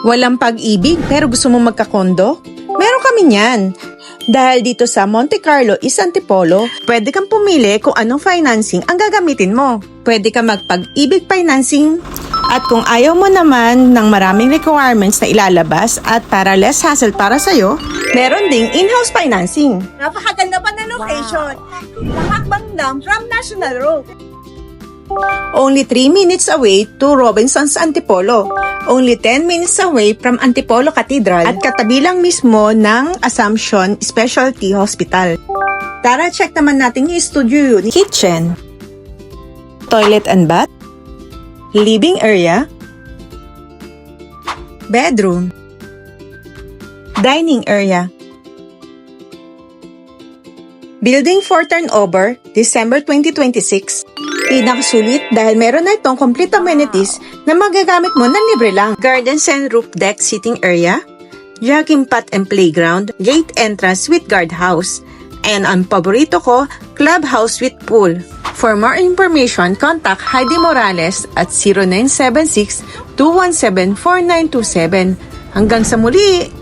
Walang pag-ibig pero gusto mo magkakondo? Meron kami niyan. Dahil dito sa Monte Carlo East Antipolo, pwede kang pumili kung anong financing ang gagamitin mo. Pwede ka magpag-ibig financing. At kung ayaw mo naman ng maraming requirements na ilalabas at para less hassle para sa'yo, meron ding in-house financing. Napakaganda pa na location. Hakbang lang from National Road. Only 3 minutes away to Robinson's Antipolo. Only 10 minutes away from Antipolo Cathedral at katabi lang mismo ng Assumption Specialty Hospital. Tara, check naman natin yung studio unit. Kitchen, toilet and bath, living area, bedroom, dining area. Building for turnover, December 2026. Pinakasulit dahil meron na itong complete amenities na magagamit mo na libre lang. Gardens and roof deck seating area, jogging path and playground, gate entrance with guardhouse, and ang paborito ko, clubhouse with pool. For more information, contact Heidi Morales at 0976-217-4927. Hanggang sa muli!